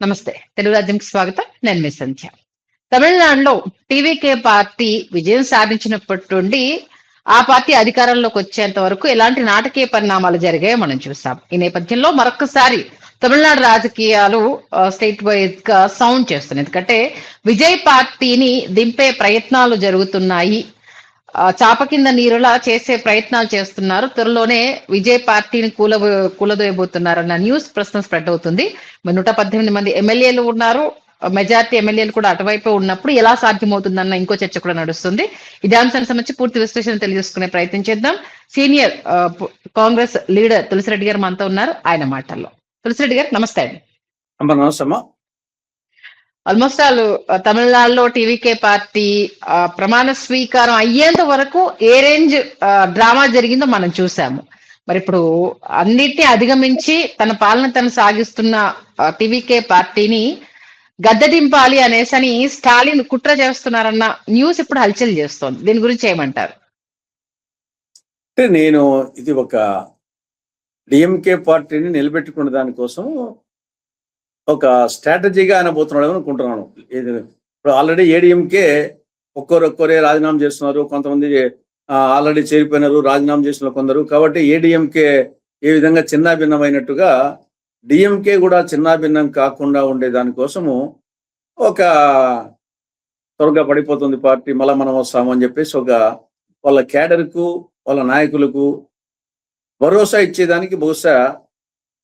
నమస్తే. తెలుగు రాజ్యంకి స్వాగతం. నేను మీ సంధ్య. తమిళనాడులో టీవీకే పార్టీ విజయం సాధించినప్పటి నుండి ఆ పార్టీ అధికారంలోకి వచ్చేంత వరకు ఎలాంటి నాటకీయ పరిణామాలు జరిగాయో మనం చూసాం. ఈ నేపథ్యంలో మరొకసారి తమిళనాడు రాజకీయాలు స్టేట్ వైజ్ గా సౌండ్ చేస్తున్నాయి. ఎందుకంటే విజయ్ పార్టీని దింపే ప్రయత్నాలు జరుగుతున్నాయి. చాప కింద నీరులా చేసే ప్రయత్నాలు చేస్తున్నారు. త్వరలోనే విజయ్ పార్టీని కూలదోయబోతున్నారన్న న్యూస్ ప్రస్తుతం స్ప్రెడ్ అవుతుంది. 118 మంది ఎమ్మెల్యేలు ఉన్నారు. మెజార్టీ ఎమ్మెల్యేలు కూడా అటువైపు ఉన్నప్పుడు ఎలా సాధ్యమవుతుందన్న ఇంకో చర్చ కూడా నడుస్తుంది. ఇదే అంశానికి సంబంధించి పూర్తి విశ్లేషణ తెలియజేసుకునే ప్రయత్నం చేద్దాం. సీనియర్ కాంగ్రెస్ లీడర్ తులసిరెడ్డి గారు మనతో ఉన్నారు. ఆయన మాటల్లో. తులసిరెడ్డి గారు నమస్తే అండి. నమస్తే. ఆల్మోస్ట్ వాళ్ళు తమిళనాడులో టీవీకే పార్టీ ప్రమాణ స్వీకారం అయ్యేంత వరకు ఏ రేంజ్ డ్రామా జరిగిందో మనం చూసాము. మరి ఇప్పుడు అన్నిటినీ అధిగమించి తన పాలన తను సాగిస్తున్న టీవీకే పార్టీని గద్దెదింపాలి అనేసని స్టాలిన్ కుట్ర చేస్తున్నారన్న న్యూస్ ఇప్పుడు హల్చల్ చేస్తోంది. దీని గురించి ఏమంటారు? అంటే నేను ఇది ఒక డిఎంకే పార్టీని నిలబెట్టుకున్న దానికోసం ఒక స్ట్రాటజీగా ఆయన పోతున్నాడు అనుకుంటున్నాను. ఇప్పుడు ఆల్రెడీ ఏడీఎంకే ఒక్కొక్కరే రాజీనామా చేస్తున్నారు, కొంతమంది ఆల్రెడీ చేరిపోయినారు, రాజీనామా చేసిన కొందరు. కాబట్టి ఏడీఎంకే ఏ విధంగా చిన్నాభిన్నమైనట్టుగా డిఎంకే కూడా చిన్నాభిన్నం కాకుండా ఉండే దానికోసము ఒక త్వరగా పడిపోతుంది పార్టీ, మళ్ళీ మనం వస్తామని చెప్పేసి ఒక వాళ్ళ క్యాడర్కు వాళ్ళ నాయకులకు భరోసా ఇచ్చేదానికి బహుశా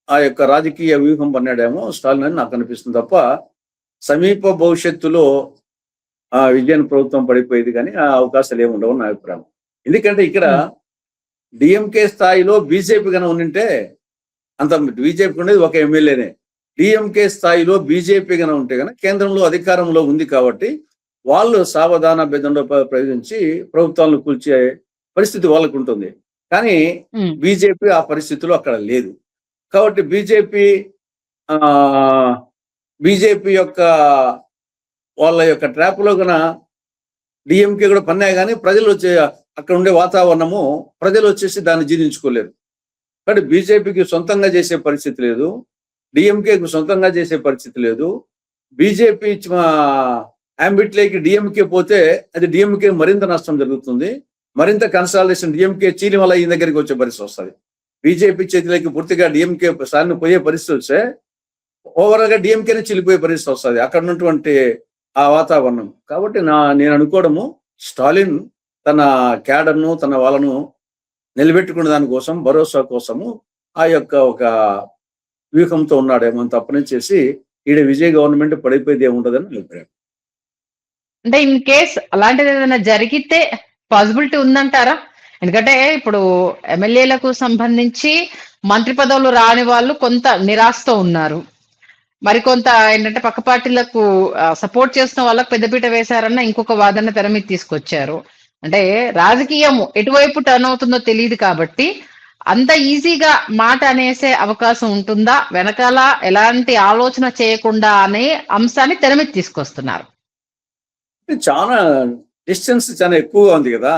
ఆ యొక్క రాజకీయ వ్యూహం పన్నాడేమో స్టాలిన్ అని నాకు అనిపిస్తుంది తప్ప సమీప భవిష్యత్తులో ఆ విజయన్ ప్రభుత్వం పడిపోయేది కానీ ఆ అవకాశాలు ఏముండవు నా అభిప్రాయం. ఎందుకంటే ఇక్కడ డిఎంకే స్థాయిలో బీజేపీ కనుక ఉండింటే, అంత బీజేపీ ఉండేది ఒక ఎమ్మెల్యేనే. డిఎంకే స్థాయిలో బీజేపీ కనుక ఉంటే కనుక కేంద్రంలో అధికారంలో ఉంది కాబట్టి వాళ్ళు సావధాన భేదంలో ప్రయోగించి ప్రభుత్వాలను కూల్చే పరిస్థితి వాళ్ళకు ఉంటుంది. కానీ బీజేపీ ఆ పరిస్థితిలో అక్కడ లేదు. కాబట్టి బీజేపీ యొక్క వాళ్ళ యొక్క ట్రాప్లో కన డిఎంకే కూడా పన్నాయి. కానీ ప్రజలు వచ్చే అక్కడ ఉండే వాతావరణము ప్రజలు వచ్చేసి దాన్ని జీర్ణించుకోలేరు. కాబట్టి బీజేపీకి సొంతంగా చేసే పరిస్థితి లేదు, డిఎంకేకి సొంతంగా చేసే పరిస్థితి లేదు. బీజేపీ అంబిట్లోకి డిఎంకే పోతే అది డిఎంకే మరింత నష్టం జరుగుతుంది, మరింత కన్సాలిడేషన్. డిఎంకే చీలి వల్ల ఈ దగ్గరికి వచ్చే పరిస్థితి వస్తుంది. బీజేపీ చేతిలోకి పూర్తిగా డిఎంకే సార్ని పోయే పరిస్థితి వస్తే ఓవరాల్ గా డిఎంకేనే చిల్లిపోయే పరిస్థితి వస్తుంది అక్కడ ఉన్నటువంటి ఆ వాతావరణం. కాబట్టి నేను అనుకోవడము స్టాలిన్ తన క్యాడర్ను తన వాళ్ళను నిలబెట్టుకునే దానికోసం భరోసా కోసము ఆ యొక్క ఒక వ్యూహంతో ఉన్నాడేమో తప్పనిచ్చేసి ఈడ విజయ్ గవర్నమెంట్ పడిపోయేది ఏముండదని అభిప్రాయం. అంటే ఇన్ కేస్ అలాంటిది ఏదైనా జరిగితే పాసిబిలిటీ ఉందంటారా? ఎందుకంటే ఇప్పుడు ఎమ్మెల్యేలకు సంబంధించి మంత్రి పదవులు రాని వాళ్ళు కొంత నిరాశతో ఉన్నారు. మరికొంత ఏంటంటే పక్క పార్టీలకు సపోర్ట్ చేస్తున్న వాళ్ళకు పెద్దపీట వేశారన్న ఇంకొక వాదన తెర మీద తీసుకొచ్చారు. అంటే రాజకీయం ఎటువైపు టర్న్ అవుతుందో తెలియదు కాబట్టి అంత ఈజీగా మాట అనేసే అవకాశం ఉంటుందా, వెనకాల ఎలాంటి ఆలోచన చేయకుండా అనే అంశాన్ని తెర మీద తీసుకొస్తున్నారు. చాలా డిస్టెన్స్ చాలా ఎక్కువగా ఉంది కదా.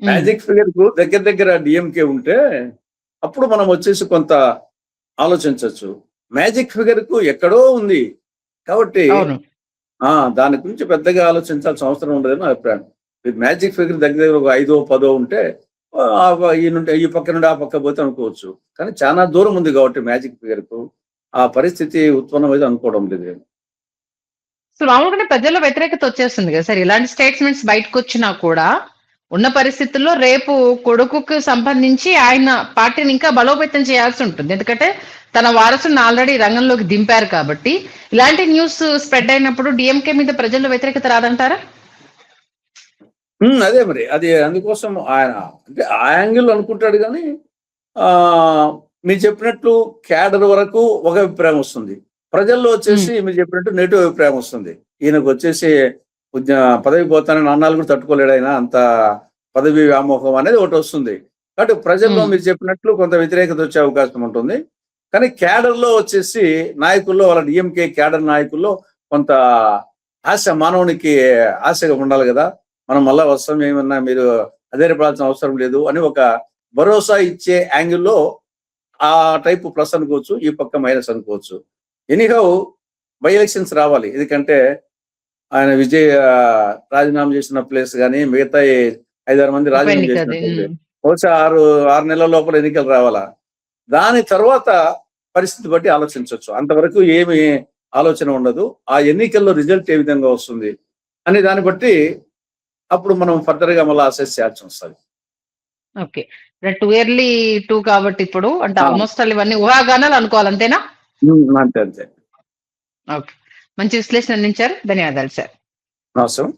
మ్యాజిక్ ఫిగర్ కు దగ్గర డిఎంకే ఉంటే అప్పుడు మనం వచ్చేసి కొంత ఆలోచించవచ్చు. మ్యాజిక్ ఫిగర్ కు ఎక్కడో ఉంది కాబట్టి దాని గురించి పెద్దగా ఆలోచించాల్సిన అవసరం ఉండదని నా అభిప్రాయం. మ్యాజిక్ ఫిగర్ దగ్గర ఒక 5 or 10 ఉంటే ఈ పక్క నుండి ఆ పక్క పోతే అనుకోవచ్చు. కానీ చాలా దూరం ఉంది కాబట్టి మ్యాజిక్ ఫిగర్ కు ఆ పరిస్థితి ఉత్పన్నమైతే అనుకోవడం లేదు. సో మామూలుగానే ప్రజల్లో వ్యతిరేకత వచ్చేస్తుంది కదా సార్. ఇలాంటి స్టేట్మెంట్స్ బయటకు వచ్చినా కూడా ఉన్న పరిస్థితుల్లో రేపు కొడుకుకు సంబంధించి ఆయన పార్టీని ఇంకా బలోపేతం చేయాల్సి ఉంటుంది. ఎందుకంటే తన వారసుని ఆల్రెడీ రంగంలోకి దింపారు కాబట్టి ఇలాంటి న్యూస్ స్ప్రెడ్ అయినప్పుడు డిఎంకే మీద ప్రజల్లో వ్యతిరేకత రాదంటారా? అదే మరి అది అందుకోసం ఆయన అంటే ఆ యాంగిల్ అనుకుంటాడు. కానీ మీరు చెప్పినట్లు క్యాడర్ వరకు ఒక అభిప్రాయం వస్తుంది, ప్రజల్లో వచ్చేసి మీరు చెప్పినట్టు నెగిటివ్ అభిప్రాయం వస్తుంది. ఈయనకు వచ్చేసి పదవి పోతానని అన్నాలు కూడా తట్టుకోలేడు ఆయన, అంత పదవి వ్యామోహం అనేది ఒకటి వస్తుంది. కాబట్టి ప్రజల్లో మీరు చెప్పినట్లు కొంత వ్యతిరేకత వచ్చే అవకాశం ఉంటుంది. కానీ క్యాడర్లో వచ్చేసి నాయకుల్లో వాళ్ళ డిఎంకే క్యాడర్ నాయకుల్లో కొంత ఆశ, మానవునికి ఆశగా ఉండాలి కదా, మనం మళ్ళా వస్తాం, ఏమన్నా మీరు అధైర్యపడాల్సిన అవసరం లేదు అని ఒక భరోసా ఇచ్చే యాంగిల్లో ఆ టైపు ప్లస్ అనుకోవచ్చు, ఈ పక్క మైనస్ అనుకోవచ్చు. ఎనీహౌ బై ఎలక్షన్స్ రావాలి. ఎందుకంటే ఆయన రాజీనామా చేసిన ప్లేస్ కానీ మిగతా 5-6 మంది రాజీనామా ఎన్నిక అది. చేసినట్టు బహుశా 6 నెలల లోపల ఎన్నికలు రావాలా. దాని తర్వాత పరిస్థితి బట్టి ఆలోచించవచ్చు. అంతవరకు ఏమి ఆలోచన ఉండదు. ఆ ఎన్నికల్లో రిజల్ట్ ఏ విధంగా వస్తుంది అనే దాన్ని బట్టి అప్పుడు మనం ఫర్దర్ గా మళ్ళీ అసెస్ చేయాల్సి వస్తుంది. ఓకే. 2 ఇయర్లీ 2 కాబట్టి ఇప్పుడు అంటే ఆ. ఆల్మోస్ట్ ఇవన్నీ ఊహాగానాలు అనుకోవాలి, అంతేనా? అంతే. ఓకే. మంచి విశ్లేషణ అందించారు. ధన్యవాదాలు సార్. అవసరం.